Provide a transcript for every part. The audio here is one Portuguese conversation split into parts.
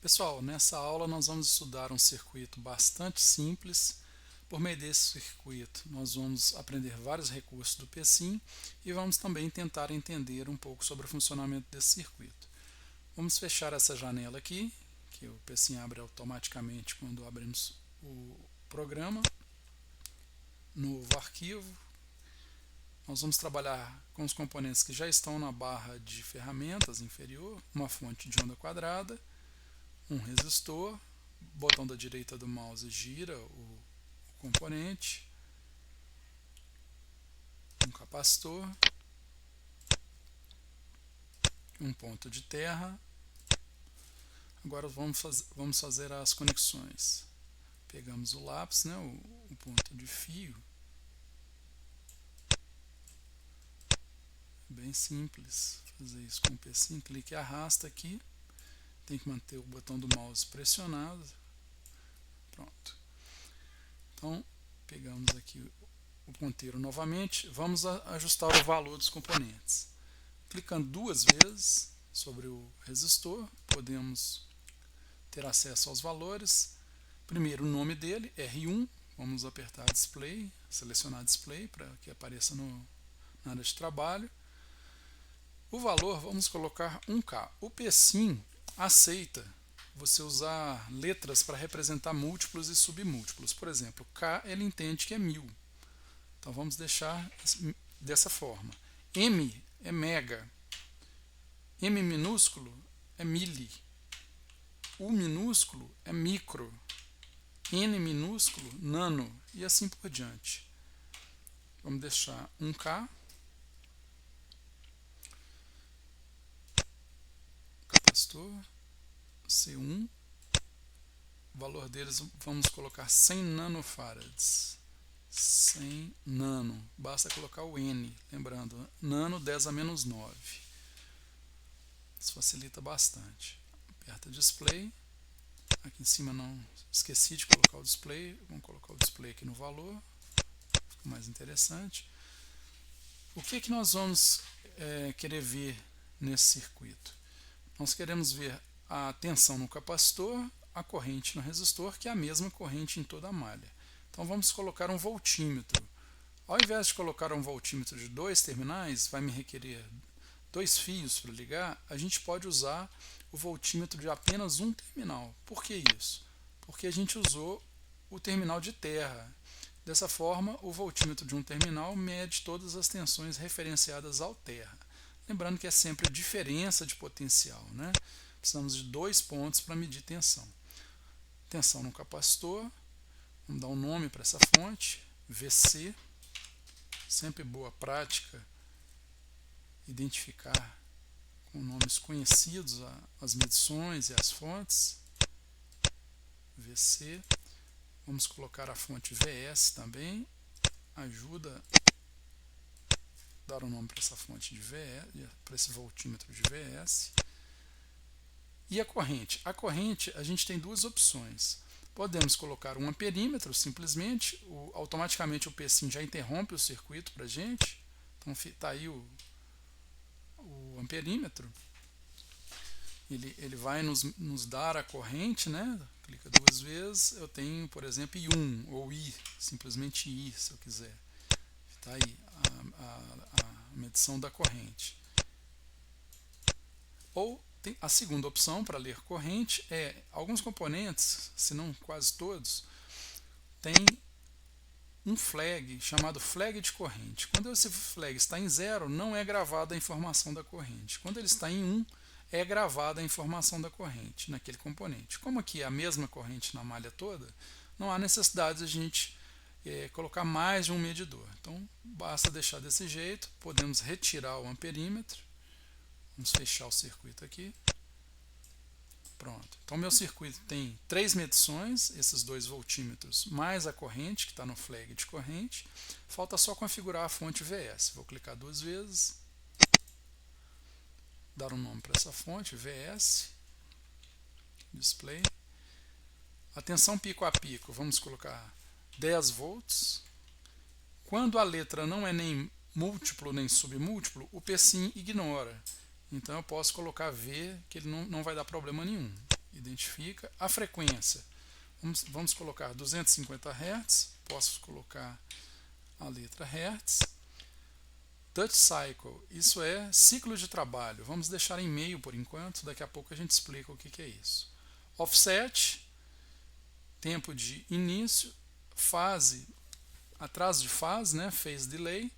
Pessoal, nessa aula nós vamos estudar um circuito bastante simples. Por meio desse circuito, nós vamos aprender vários recursos do PSIM e vamos também tentar entender um pouco sobre o funcionamento desse circuito. Vamos fechar essa janela aqui, que o PSIM abre automaticamente quando abrimos o programa. Novo arquivo. Nós vamos trabalhar com os componentes que já estão na barra de ferramentas inferior, uma fonte de onda quadrada, um resistor, botão da direita do mouse gira o componente, um capacitor, um ponto de terra. Agora vamos fazer as conexões. Pegamos o lápis, né, o ponto de fio. Bem simples fazer isso com o PSIM. Clique e arrasta aqui. Tem que manter o botão do mouse pressionado. Pronto. Então, pegamos aqui o ponteiro novamente. Vamos ajustar o valor dos componentes. Clicando duas vezes sobre o resistor, podemos ter acesso aos valores. Primeiro, o nome dele, R1. Vamos apertar Display, selecionar Display para que apareça na área de trabalho. O valor, vamos colocar 1K. O PSIM aceita você usar letras para representar múltiplos e submúltiplos. Por exemplo, K ele entende que é 1000. Então vamos deixar dessa forma. M é mega. M minúsculo é mili. U minúsculo é micro. N minúsculo, nano. E assim por diante. Vamos deixar 1K. Capacitor. C1. O valor deles vamos colocar 100 nanofarads. 100 nano. Basta colocar o N. Lembrando, nano 10 a menos 9. Isso facilita bastante. Aperta Display. Aqui em cima não esqueci de colocar o display. Vamos colocar o display aqui no valor. Fica mais interessante. O que nós vamos querer ver nesse circuito? Nós queremos ver a tensão no capacitor, a corrente no resistor, que é a mesma corrente em toda a malha. Então vamos colocar um voltímetro. Ao invés de colocar um voltímetro de 2 terminais, vai me requerer 2 fios para ligar, a gente pode usar o voltímetro de apenas um terminal. Por que isso? Porque a gente usou o terminal de terra. Dessa forma, o voltímetro de um terminal mede todas as tensões referenciadas ao terra. Lembrando que é sempre diferença de potencial, né? Precisamos de 2 pontos para medir tensão. Tensão no capacitor, vamos dar um nome para essa fonte, VC. Sempre boa prática identificar com nomes conhecidos as medições e as fontes. VC. Vamos colocar a fonte VS também. Ajuda a dar o nome para essa fonte de VS, para esse voltímetro de VS. E a corrente? A corrente, a gente tem duas opções. Podemos colocar um amperímetro, simplesmente, automaticamente o PSIM já interrompe o circuito para a gente. Então está aí o amperímetro. Ele vai nos dar a corrente, né? Clica duas vezes, eu tenho, por exemplo, I1 ou I, simplesmente I, se eu quiser. Está aí a medição da corrente. Ou a segunda opção para ler corrente é alguns componentes, se não quase todos, tem um flag chamado flag de corrente. Quando esse flag está em 0, não é gravada a informação da corrente. Quando ele está em 1, é gravada a informação da corrente naquele componente. Como aqui é a mesma corrente na malha toda, não há necessidade de a gente colocar mais de um medidor. Então, basta deixar desse jeito. Podemos retirar o amperímetro. Vamos fechar o circuito aqui. Pronto. Então, meu circuito tem 3 medições, esses 2 voltímetros, mais a corrente, que está no flag de corrente. Falta só configurar a fonte VS. Vou clicar 2 vezes. Dar um nome para essa fonte, VS. Display. A tensão pico a pico, vamos colocar 10 volts. Quando a letra não é nem múltiplo nem submúltiplo, o PSIM ignora. Então eu posso colocar V, que ele não vai dar problema nenhum. identifica. A frequência, vamos colocar 250 Hz, posso colocar a letra Hertz. Touch Cycle, isso é ciclo de trabalho, vamos deixar em meio por enquanto, daqui a pouco a gente explica o que é isso. Offset, tempo de início, fase, atraso de fase, né, phase delay,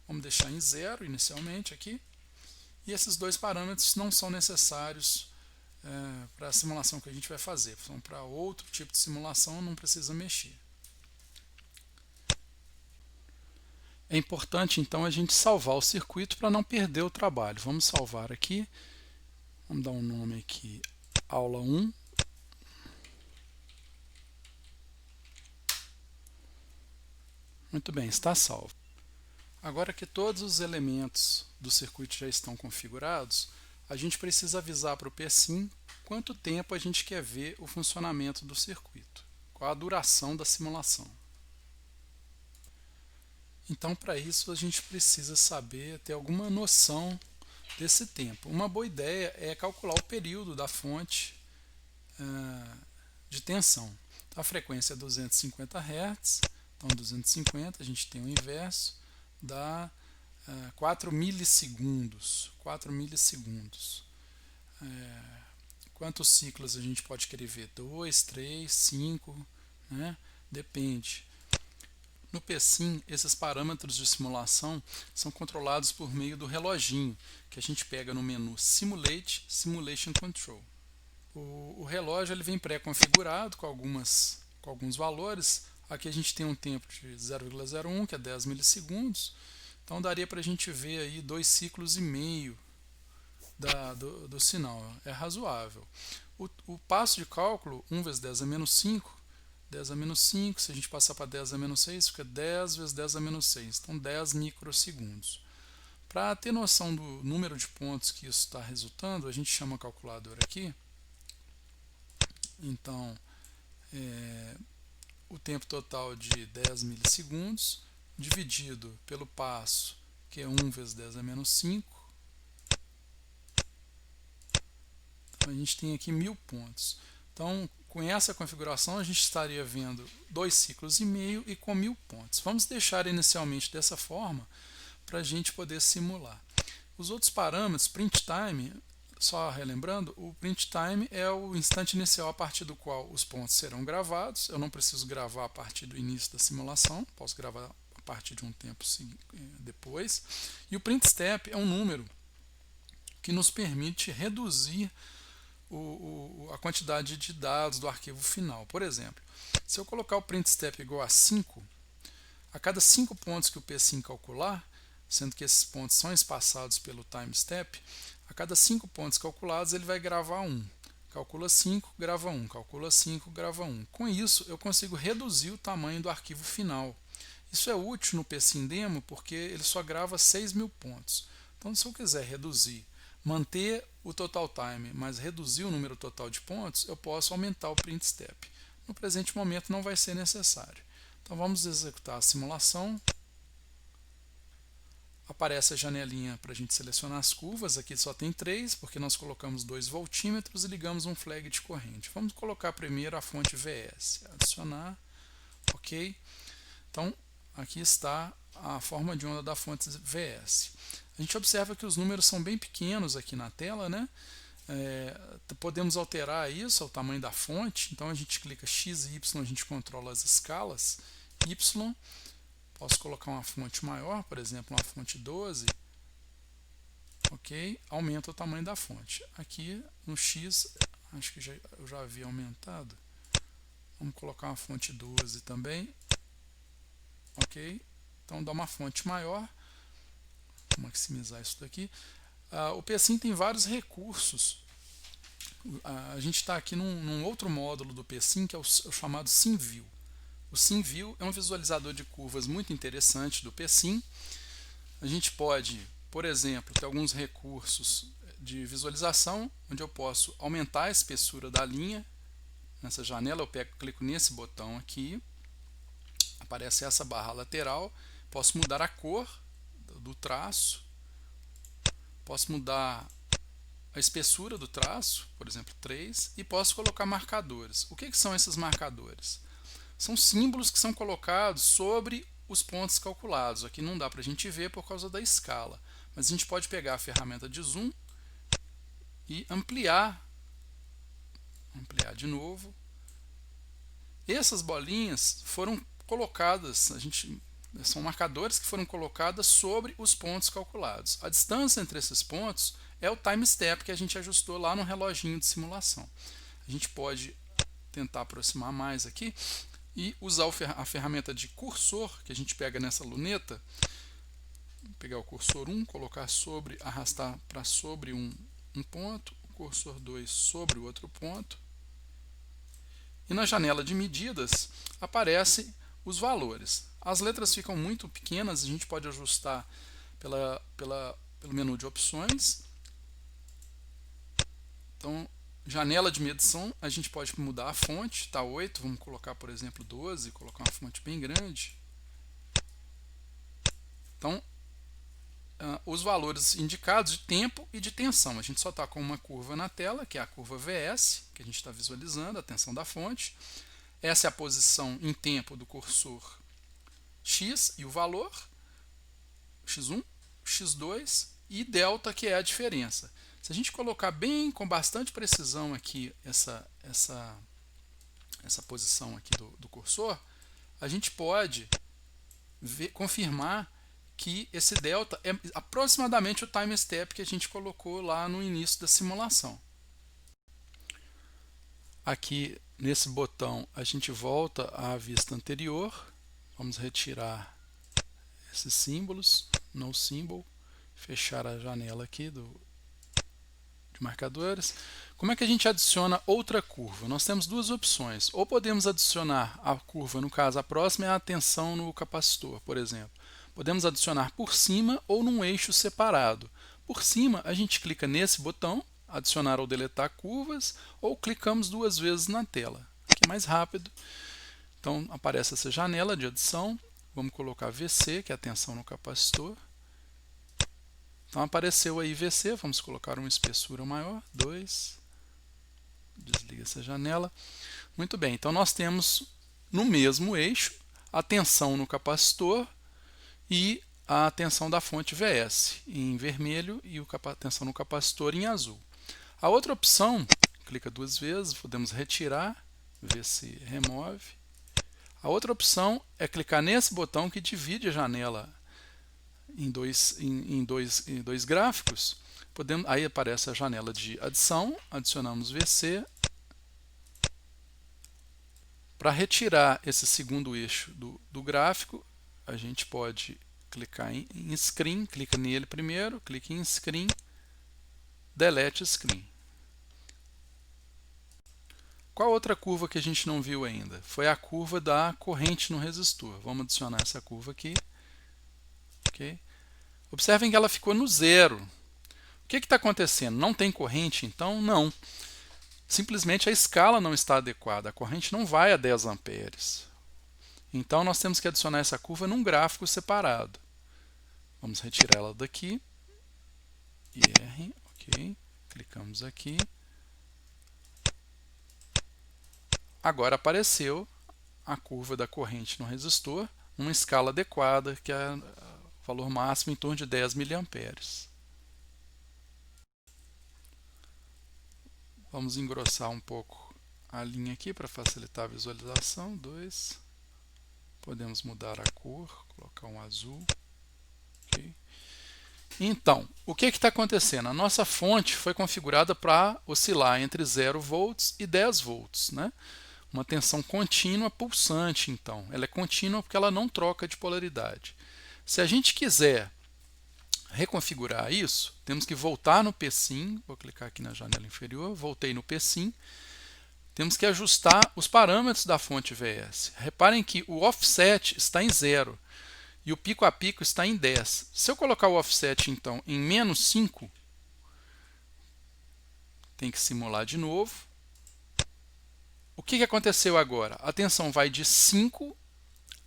vamos deixar em 0 inicialmente aqui. E esses dois parâmetros não são necessários para a simulação que a gente vai fazer, são para outro tipo de simulação, não precisa mexer. É importante então a gente salvar o circuito para não perder o trabalho. Vamos salvar aqui, vamos dar um nome aqui, aula 1. Muito bem, está salvo. Agora que todos os elementos do circuito já estão configurados, a gente precisa avisar para o PSIM quanto tempo a gente quer ver o funcionamento do circuito, qual a duração da simulação. Então, para isso, a gente precisa saber, ter alguma noção desse tempo. Uma boa ideia é calcular o período da fonte de tensão. Então, a frequência é 250 Hz, então 250, a gente tem o inverso, dá 4 milissegundos. 4 milissegundos. Quantos ciclos a gente pode querer ver? 2, 3, 5, né? Depende. No PSIM, esses parâmetros de simulação são controlados por meio do reloginho, que a gente pega no menu Simulate, Simulation Control. O relógio ele vem pré-configurado com alguns valores. Aqui a gente tem um tempo de 0,01, que é 10 milissegundos. Então daria para a gente ver aí 2 ciclos e meio do sinal. É razoável. O passo de cálculo, 1 vezes 10 a menos 5, 10 a menos 5, se a gente passar para 10 a menos 6, fica 10 vezes 10 a menos 6, então 10 microsegundos. Para ter noção do número de pontos que isso está resultando, a gente chama a calculadora aqui. Então, o tempo total de 10 milissegundos, dividido pelo passo, que é 1 vezes 10 a menos 5. Então, a gente tem aqui 1000 pontos. Então, com essa configuração, a gente estaria vendo 2 ciclos e meio e com 1000 pontos. Vamos deixar inicialmente dessa forma para a gente poder simular. Os outros parâmetros, print time, só relembrando, o print time é o instante inicial a partir do qual os pontos serão gravados. Eu não preciso gravar a partir do início da simulação, posso gravar a partir de um tempo depois. E o print step é um número que nos permite reduzir a quantidade de dados do arquivo final. Por exemplo, se eu colocar o print step igual a 5, a cada 5 pontos que o PSIM calcular, sendo que esses pontos são espaçados pelo time step, a cada 5 pontos calculados ele vai gravar 1. Calcula 5, grava 1. Calcula 5, grava 1. Com isso, eu consigo reduzir o tamanho do arquivo final. Isso é útil no PSIM Demo porque ele só grava 6.000 pontos. Então, se eu quiser reduzir, manter o total time, mas reduzir o número total de pontos, eu posso aumentar o print step. No presente momento não vai ser necessário. Então vamos executar a simulação. Aparece a janelinha para a gente selecionar as curvas. Aqui só tem 3, porque nós colocamos 2 voltímetros e ligamos um flag de corrente. Vamos colocar primeiro a fonte VS. Adicionar. Ok. Então, aqui está a forma de onda da fonte VS. A gente observa que os números são bem pequenos aqui na tela, né? Podemos alterar isso, o tamanho da fonte. Então a gente clica X e Y, a gente controla as escalas. Y, posso colocar uma fonte maior, por exemplo, uma fonte 12. Ok, aumenta o tamanho da fonte. Aqui no X, acho que eu já havia aumentado. Vamos colocar uma fonte 12 também. Ok, então dá uma fonte maior. Vou maximizar isso daqui. O PSIM tem vários recursos. A gente está aqui num outro módulo do PSIM, que é o chamado SimView. O SimView é um visualizador de curvas muito interessante do PSIM. A gente pode, por exemplo, ter alguns recursos de visualização, onde eu posso aumentar a espessura da linha. Nessa janela eu clico nesse botão aqui, aparece essa barra lateral, posso mudar a cor do traço, posso mudar a espessura do traço, por exemplo 3, e posso colocar marcadores. O que são esses marcadores? São símbolos que são colocados sobre os pontos calculados. Aqui não dá para a gente ver por causa da escala, mas a gente pode pegar a ferramenta de zoom e ampliar de novo. Essas bolinhas foram colocadas, são marcadores que foram colocados sobre os pontos calculados. A distância entre esses pontos é o time step que a gente ajustou lá no reloginho de simulação. A gente pode tentar aproximar mais aqui e usar a ferramenta de cursor que a gente pega nessa luneta. Vou pegar o cursor 1, colocar sobre, arrastar para sobre um ponto, o cursor 2 sobre o outro ponto. E na janela de medidas aparecem os valores. As letras ficam muito pequenas, a gente pode ajustar pelo menu de opções. Então, janela de medição, a gente pode mudar a fonte, está 8, vamos colocar, por exemplo, 12, colocar uma fonte bem grande. Então, os valores indicados de tempo e de tensão. A gente só está com uma curva na tela, que é a curva VS, que a gente está visualizando, a tensão da fonte. Essa é a posição em tempo do cursor X e o valor, X1, X2 e delta, que é a diferença. Se a gente colocar bem, com bastante precisão aqui, essa posição aqui do cursor, a gente pode confirmar que esse delta é aproximadamente o time step que a gente colocou lá no início da simulação. Aqui nesse botão a gente volta à vista anterior, vamos retirar esses símbolos, no symbol, fechar a janela aqui de marcadores. Como é que a gente adiciona outra curva? Nós temos duas opções, ou podemos adicionar a curva, no caso a próxima é a tensão no capacitor, por exemplo. Podemos adicionar por cima ou num eixo separado. Por cima, a gente clica nesse botão, adicionar ou deletar curvas, ou clicamos duas vezes na tela. Aqui é mais rápido. Então, aparece essa janela de adição. Vamos colocar VC, que é a tensão no capacitor. Então, apareceu aí VC, vamos colocar uma espessura maior, 2. Desliga essa janela. Muito bem, então nós temos no mesmo eixo a tensão no capacitor e a tensão da fonte VS em vermelho e a tensão no capacitor em azul. A outra opção, clica duas vezes, podemos retirar, VC remove. A outra opção é clicar nesse botão que divide a janela em dois gráficos. Aí aparece a janela de adição, adicionamos VC. Para retirar esse segundo eixo do gráfico, a gente pode clicar em Screen, clica nele primeiro, clica em Screen, Delete Screen. Qual outra curva que a gente não viu ainda? Foi a curva da corrente no resistor. Vamos adicionar essa curva aqui. Okay. Observem que ela ficou no zero. O que está acontecendo? Não tem corrente, então? Não. Simplesmente a escala não está adequada. A corrente não vai a 10 amperes. Então, nós temos que adicionar essa curva num gráfico separado. Vamos retirar ela daqui. IR, ok. Clicamos aqui. Agora apareceu a curva da corrente no resistor, uma escala adequada, que é o valor máximo em torno de 10 miliamperes. Vamos engrossar um pouco a linha aqui para facilitar a visualização. 2. Podemos mudar a cor, colocar um azul. Okay. Então, o que está acontecendo? A nossa fonte foi configurada para oscilar entre 0 volts e 10 volts, né? Uma tensão contínua pulsante, então. Ela é contínua porque ela não troca de polaridade. Se a gente quiser reconfigurar isso, temos que voltar no PSIM, vou clicar aqui na janela inferior, voltei no PSIM, temos que ajustar os parâmetros da fonte VS. Reparem que o offset está em 0 e o pico a pico está em 10. Se eu colocar o offset, então, em menos 5, tem que simular de novo. O que aconteceu agora? A tensão vai de 5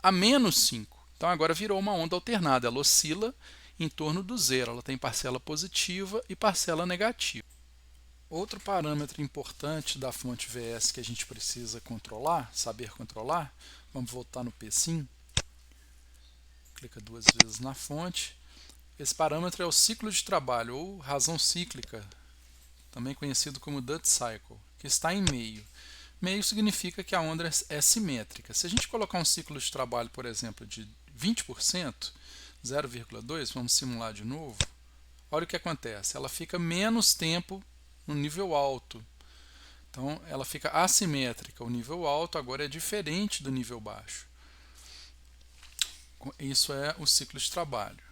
a menos 5. Então, agora virou uma onda alternada. Ela oscila em torno do zero. Ela tem parcela positiva e parcela negativa. Outro parâmetro importante da fonte VS que a gente precisa controlar, saber controlar, vamos voltar no P-Sim, clica duas vezes na fonte. Esse parâmetro é o ciclo de trabalho, ou razão cíclica, também conhecido como Duty Cycle, que está em meio. Meio significa que a onda é simétrica. Se a gente colocar um ciclo de trabalho, por exemplo, de 20%, 0,2, vamos simular de novo, olha o que acontece. Ela fica menos tempo no nível alto. Então, ela fica assimétrica. O nível alto agora é diferente do nível baixo. Isso é o ciclo de trabalho.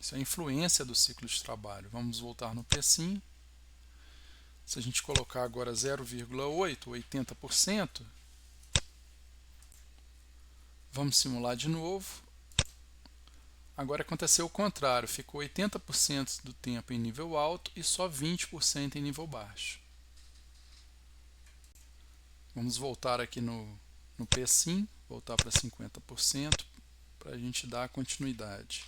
Isso é a influência do ciclo de trabalho. Vamos voltar no P-Sim. Se a gente colocar agora 0,8, 80%, vamos simular de novo. Agora aconteceu o contrário, ficou 80% do tempo em nível alto e só 20% em nível baixo. Vamos voltar aqui no P-Sim, voltar para 50%, para a gente dar continuidade.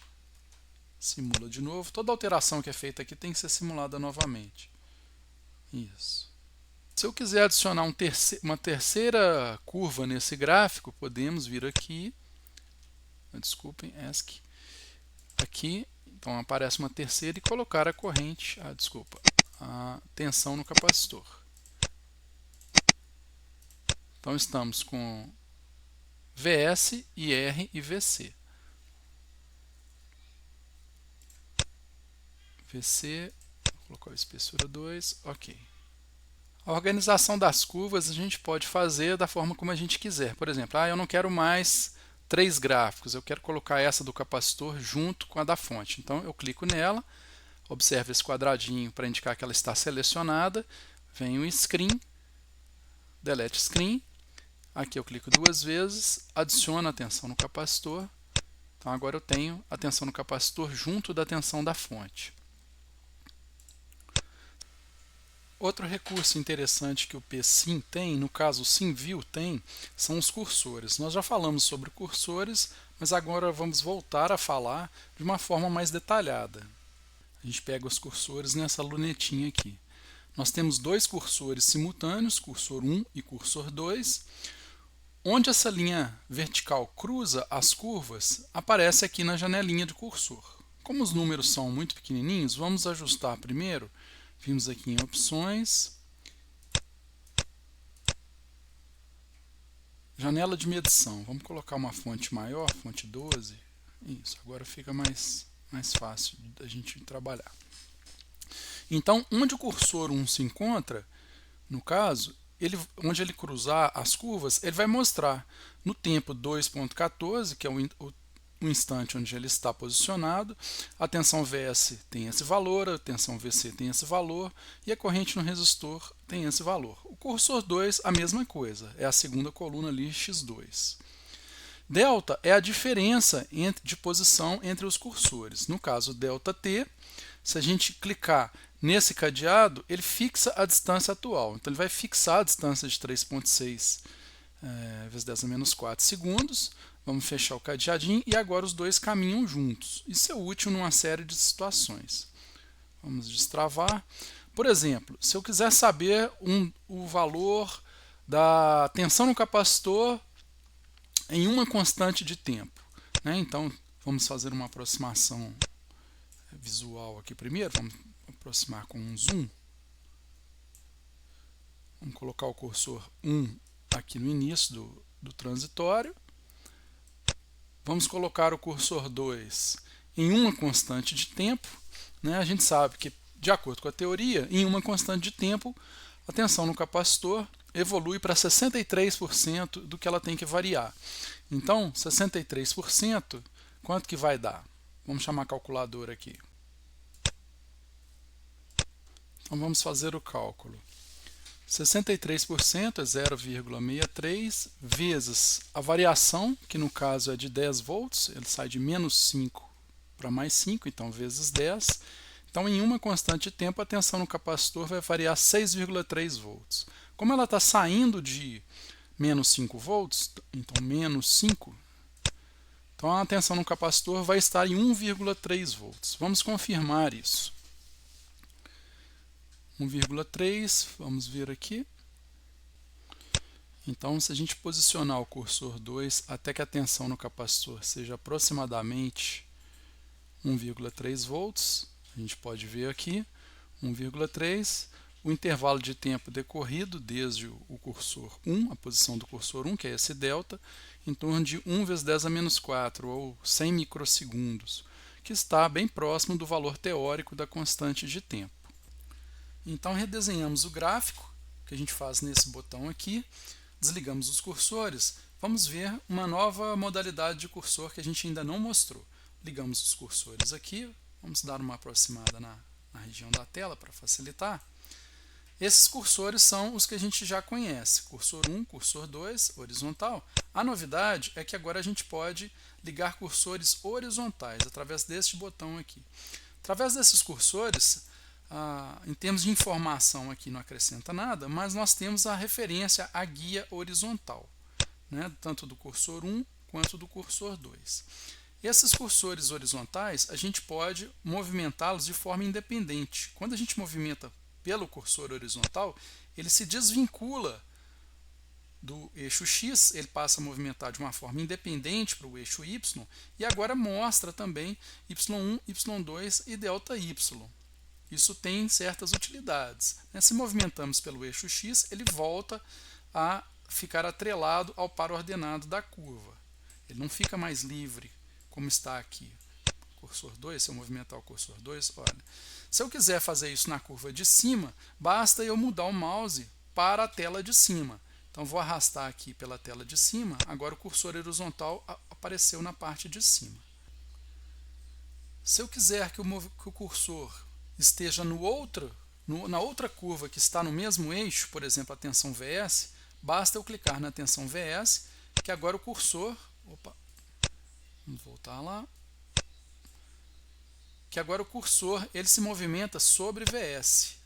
Simula de novo. Toda alteração que é feita aqui tem que ser simulada novamente. Isso. Se eu quiser adicionar uma terceira curva nesse gráfico, podemos vir aqui, desculpem, ESC, aqui, então aparece uma terceira e colocar a corrente, a tensão no capacitor. Então estamos com VS, IR e VC. VC, vou colocar a espessura 2, ok. A organização das curvas a gente pode fazer da forma como a gente quiser. Por exemplo, eu não quero mais 3 gráficos, eu quero colocar essa do capacitor junto com a da fonte. Então eu clico nela, observe esse quadradinho para indicar que ela está selecionada, vem o Screen, Delete Screen, aqui eu clico duas vezes, adiciono a tensão no capacitor, então agora eu tenho a tensão no capacitor junto da tensão da fonte. Outro recurso interessante que o P-Sim tem, no caso o SimView tem, são os cursores. Nós já falamos sobre cursores, mas agora vamos voltar a falar de uma forma mais detalhada. A gente pega os cursores nessa lunetinha aqui. Nós temos dois cursores simultâneos, cursor 1 e cursor 2. Onde essa linha vertical cruza as curvas, aparece aqui na janelinha de cursor. Como os números são muito pequenininhos, vamos ajustar primeiro. Vimos aqui em opções, janela de medição, vamos colocar uma fonte maior, fonte 12, isso, agora fica mais fácil da gente trabalhar. Então, onde o cursor 1 se encontra, no caso, onde ele cruzar as curvas, ele vai mostrar no tempo 2.14, que é o instante onde ele está posicionado, a tensão VS tem esse valor, a tensão VC tem esse valor e a corrente no resistor tem esse valor. O cursor 2, a mesma coisa, é a segunda coluna ali, X2. Delta é a diferença de posição entre os cursores. No caso, ΔT, se a gente clicar nesse cadeado, ele fixa a distância atual. Então, ele vai fixar a distância de 3,6 vezes 10 a menos 4 segundos. Vamos fechar o cadeadinho e agora os dois caminham juntos. Isso é útil numa série de situações. Vamos destravar. Por exemplo, se eu quiser saber o valor da tensão no capacitor em uma constante de tempo, né? Então, vamos fazer uma aproximação visual aqui primeiro. Vamos aproximar com um zoom. Vamos colocar o cursor 1 aqui no início do transitório. Vamos colocar o cursor 2 em uma constante de tempo. Né? A gente sabe que, de acordo com a teoria, em uma constante de tempo, a tensão no capacitor evolui para 63% do que ela tem que variar. Então, 63%, quanto que vai dar? Vamos chamar a calculadora aqui. Então, vamos fazer o cálculo. 63% é 0,63 vezes a variação, que no caso é de 10 volts, ele sai de menos 5 para mais 5, então vezes 10. Então, em uma constante de tempo, a tensão no capacitor vai variar 6,3 volts. Como ela está saindo de menos 5 volts, então menos 5, então a tensão no capacitor vai estar em 1,3 volts. Vamos confirmar isso. 1,3, vamos ver aqui. Então, se a gente posicionar o cursor 2 até que a tensão no capacitor seja aproximadamente 1,3 volts, a gente pode ver aqui 1,3, o intervalo de tempo decorrido desde o cursor 1, a posição do cursor 1, que é esse delta, em torno de 1 vezes 10 a menos 4, ou 100 microsegundos, que está bem próximo do valor teórico da constante de tempo. Então, redesenhamos o gráfico, que a gente faz nesse botão aqui, desligamos os cursores, vamos ver uma nova modalidade de cursor que a gente ainda não mostrou. Ligamos os cursores aqui, vamos dar uma aproximada na região da tela para facilitar. Esses cursores são os que a gente já conhece, cursor 1, cursor 2, horizontal. A novidade é que agora a gente pode ligar cursores horizontais através deste botão aqui. Através desses cursores, em termos de informação aqui não acrescenta nada, mas nós temos a referência à guia horizontal, né, tanto do cursor 1 quanto do cursor 2. Esses cursores horizontais, a gente pode movimentá-los de forma independente. Quando a gente movimenta pelo cursor horizontal, ele se desvincula do eixo X, ele passa a movimentar de uma forma independente para o eixo Y, e agora mostra também Y1, Y2 e ΔY. Isso tem certas utilidades. Se movimentamos pelo eixo X, ele volta a ficar atrelado ao par ordenado da curva. Ele não fica mais livre, como está aqui. Cursor 2, se eu movimentar o cursor 2, olha. Se eu quiser fazer isso na curva de cima, basta eu mudar o mouse para a tela de cima. Então, vou arrastar aqui pela tela de cima, agora o cursor horizontal apareceu na parte de cima. Se eu quiser que o cursor esteja na outra curva que está no mesmo eixo, por exemplo, a tensão VS, basta eu clicar na tensão VS, que agora o cursor, vamos voltar lá, que agora o cursor ele se movimenta sobre VS.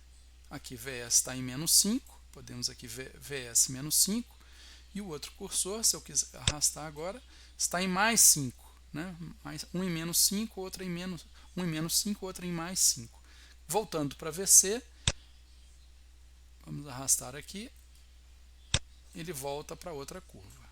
Aqui VS está em menos 5, podemos aqui ver VS menos 5, e o outro cursor, se eu quiser arrastar agora, está em mais 5, né? Um em menos 5, outro em menos 1 em menos 5, outro em mais 5. Voltando para VC, vamos arrastar aqui, ele volta para outra curva.